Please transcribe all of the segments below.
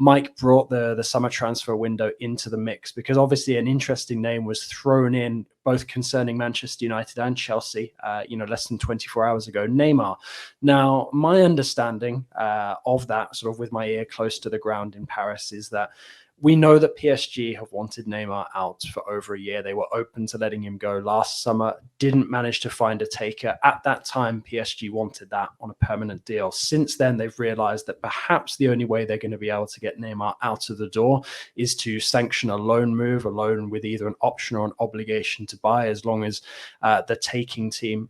Mike brought the summer transfer window into the mix, because obviously an interesting name was thrown in both concerning Manchester United and Chelsea, less than 24 hours ago, Neymar. Now, my understanding of that, sort of with my ear close to the ground in Paris, is that we know that PSG have wanted Neymar out for over a year. They were open to letting him go last summer, didn't manage to find a taker. At that time, PSG wanted that on a permanent deal. Since then, they've realized that perhaps the only way they're going to be able to get Neymar out of the door is to sanction a loan move, a loan with either an option or an obligation to buy, as long as the taking team,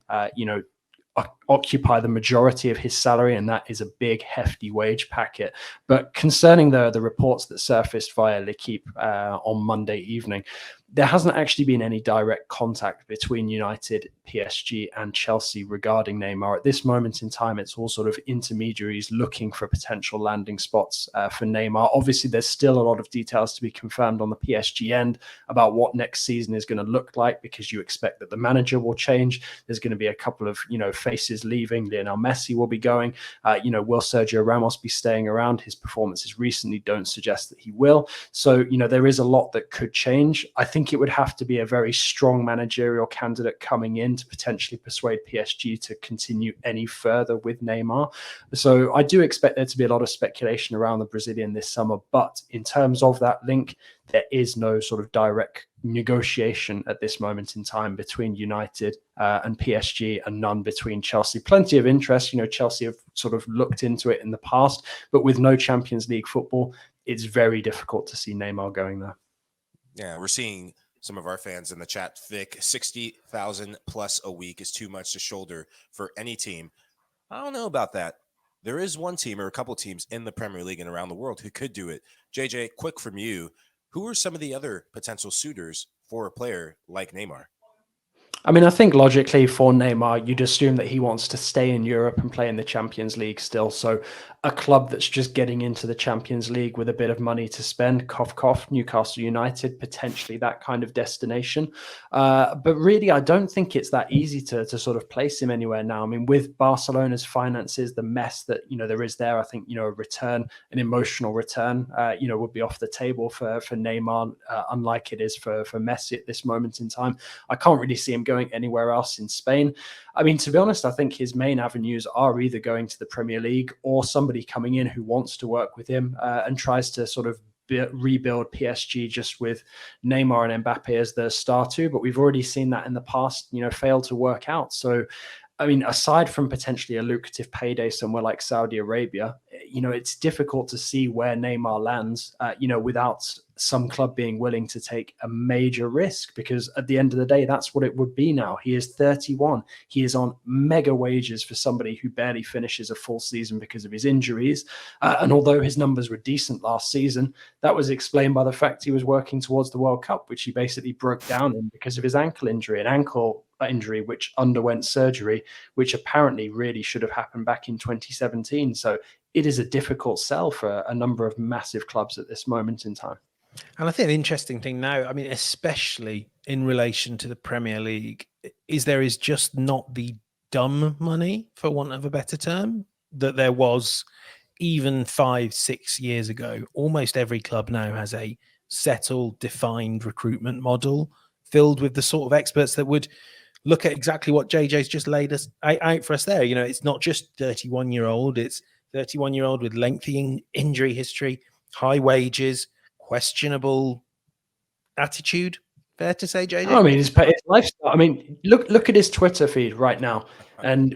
occupy the majority of his salary, and that is a big, hefty wage packet. But concerning the reports that surfaced via L'Equipe on Monday evening, there hasn't actually been any direct contact between United, PSG, and Chelsea regarding Neymar. At this moment in time, it's all sort of intermediaries looking for potential landing spots for Neymar. Obviously, there's still a lot of details to be confirmed on the PSG end about what next season is going to look like, because you expect that the manager will change. There's going to be a couple of faces leaving. Lionel Messi will be going. Will Sergio Ramos be staying around? His performances recently don't suggest that he will. So there is a lot that could change. I think it would have to be a very strong managerial candidate coming in to potentially persuade PSG to continue any further with Neymar. So I do expect there to be a lot of speculation around the Brazilian this summer. But in terms of that link, there is no sort of direct negotiation at this moment in time between United and PSG, and none between Chelsea. Plenty of interest. Chelsea have sort of looked into it in the past, but with no Champions League football, it's very difficult to see Neymar going there. Yeah, we're seeing some of our fans in the chat thick. 60,000 plus a week is too much to shoulder for any team. I don't know about that. There is one team or a couple teams in the Premier League and around the world who could do it. JJ, quick from you. Who are some of the other potential suitors for a player like Neymar? I mean, I think logically for Neymar, you'd assume that he wants to stay in Europe and play in the Champions League still. So a club that's just getting into the Champions League with a bit of money to spend, cough, cough, Newcastle United, potentially that kind of destination. But really, I don't think it's that easy to sort of place him anywhere now. I mean, with Barcelona's finances, the mess that, there is there, I think, a return, an emotional return, would be off the table for Neymar, unlike it is for Messi at this moment in time. I can't really see him going anywhere else in Spain. I mean, to be honest, I think his main avenues are either going to the Premier League or somebody coming in who wants to work with him and tries to sort of rebuild PSG just with Neymar and Mbappe as the star two. But we've already seen that in the past, fail to work out. So, I mean, aside from potentially a lucrative payday somewhere like Saudi Arabia, it's difficult to see where Neymar lands, without some club being willing to take a major risk, because at the end of the day, that's what it would be now. He is 31. He is on mega wages for somebody who barely finishes a full season because of his injuries. And although his numbers were decent last season, that was explained by the fact he was working towards the World Cup, which he basically broke down in because of his ankle injury, which underwent surgery, which apparently really should have happened back in 2017. So it is a difficult sell for a number of massive clubs at this moment in time. And I think the interesting thing now, I mean, especially in relation to the Premier League, is there is just not the dumb money, for want of a better term, that there was even 5-6 years ago. Almost every club now has a settled, defined recruitment model filled with the sort of experts that would look at exactly what JJ's just laid us out for us there. It's not just 31-year-old, it's 31-year-old with lengthy injury history, high wages, questionable attitude. Fair to say, JJ? I mean, it's lifestyle. I mean, look at his Twitter feed right now, and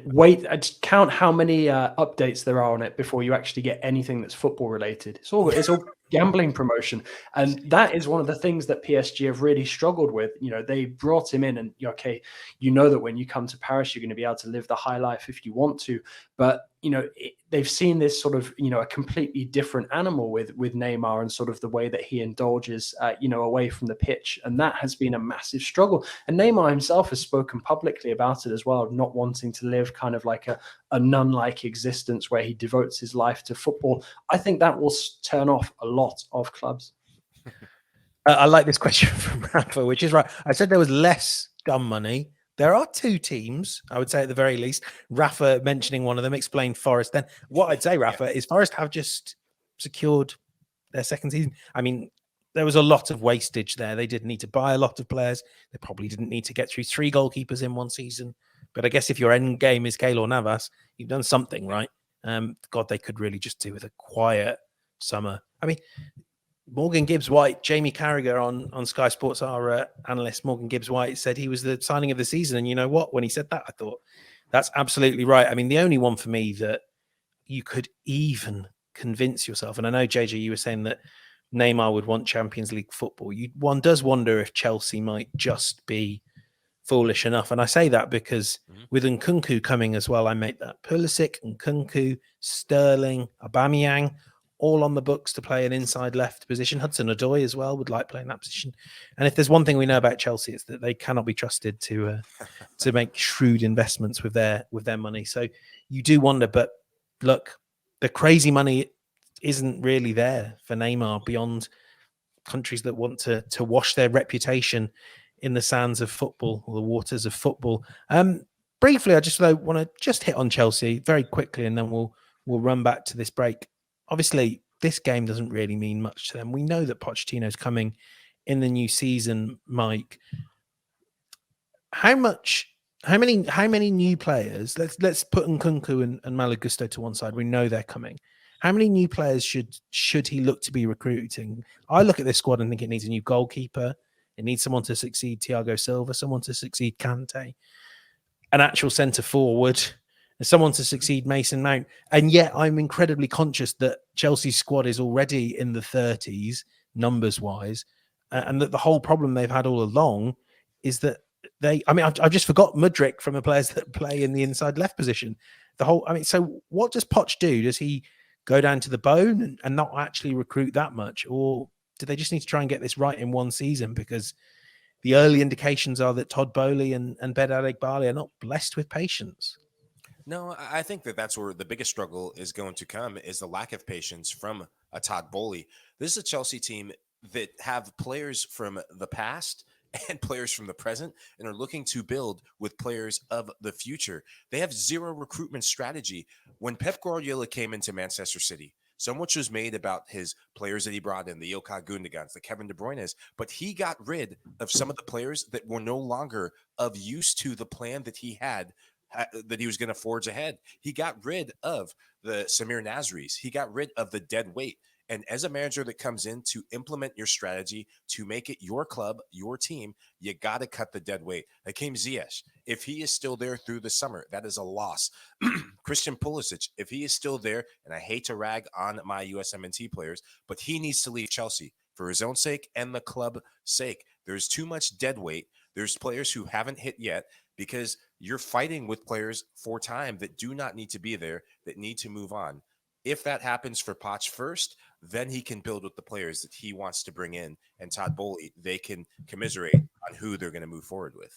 count how many updates there are on it before you actually get anything that's football related. It's all gambling promotion, and that is one of the things that PSG have really struggled with. They brought him in, and that when you come to Paris, you're going to be able to live the high life if you want to, but they've seen this sort of a completely different animal with Neymar and sort of the way that he indulges away from the pitch, and that has been a massive struggle. And Neymar himself has spoken publicly about it as well, not wanting to live kind of like a nun-like existence where he devotes his life to football. I think that will turn off a lot of clubs. I like this question from Rafa, which is right. I said there was less dumb money. There are two teams, I would say at the very least. Rafa mentioning one of them, explained Forest. Then what I'd say, Rafa, is Forest have just secured their second season. I mean, there was a lot of wastage there. They didn't need to buy a lot of players. They probably didn't need to get through 3 goalkeepers in one season. But I guess if your end game is Keylor Navas, you've done something right. God, they could really just do with a quiet summer. I mean, Morgan Gibbs-White, Jamie Carragher on Sky Sports, our analyst, Morgan Gibbs-White, said he was the signing of the season. And you know what? When he said that, I thought, that's absolutely right. I mean, the only one for me that you could even convince yourself, and I know, JJ, you were saying that Neymar would want Champions League football. One does wonder if Chelsea might just be foolish enough. And I say that because with Nkunku coming as well, I make that. Pulisic, Nkunku, Sterling, Aubameyang, all on the books to play an inside left position. Hudson-Odoi as well would like playing that position. And if there's one thing we know about Chelsea, it's that they cannot be trusted to make shrewd investments with their money. So you do wonder, but look, the crazy money isn't really there for Neymar beyond countries that want to wash their reputation in the sands of football or the waters of football. Briefly, I just want to just hit on Chelsea very quickly, and then we'll run back to this break. Obviously, this game doesn't really mean much to them. We know that Pochettino's coming in the new season, Mike. How many new players? Let's put Nkunku and Malo Gusto to one side. We know they're coming. How many new players should he look to be recruiting? I look at this squad and think it needs a new goalkeeper. It needs someone to succeed Thiago Silva, someone to succeed Kante, an actual centre forward, and someone to succeed Mason Mount. And yet I'm incredibly conscious that Chelsea's squad is already in the 30s, numbers-wise, and that the whole problem they've had all along is that I've just forgot Mudryk from the players that play in the inside left position. So what does Poch do? Does he go down to the bone and not actually recruit that much? Or do they just need to try and get this right in one season? Because the early indications are that Todd Bowley and Bedad Eghbali are not blessed with patience. No, I think that's where the biggest struggle is going to come, is the lack of patience from a Todd Bowley. This is a Chelsea team that have players from the past and players from the present and are looking to build with players of the future. They have zero recruitment strategy. When Pep Guardiola came into Manchester City, so much was made about his players that he brought in, the Ilkay Gundogan's, the Kevin De Bruyne's, but he got rid of some of the players that were no longer of use to the plan that he had, that he was going to forge ahead. He got rid of the Samir Nasri's. He got rid of the dead weight. And as a manager that comes in to implement your strategy, to make it your club, your team, you got to cut the dead weight. Hakim Ziyech, if he is still there through the summer, that is a loss. Christian Pulisic, if he is still there, and I hate to rag on my USMNT players, but he needs to leave Chelsea for his own sake and the club's sake. There's too much dead weight. There's players who haven't hit yet because you're fighting with players for time that do not need to be there, that need to move on. If that happens for Poch first, then he can build with the players that he wants to bring in. And Todd Bowley, they can commiserate on who they're going to move forward with.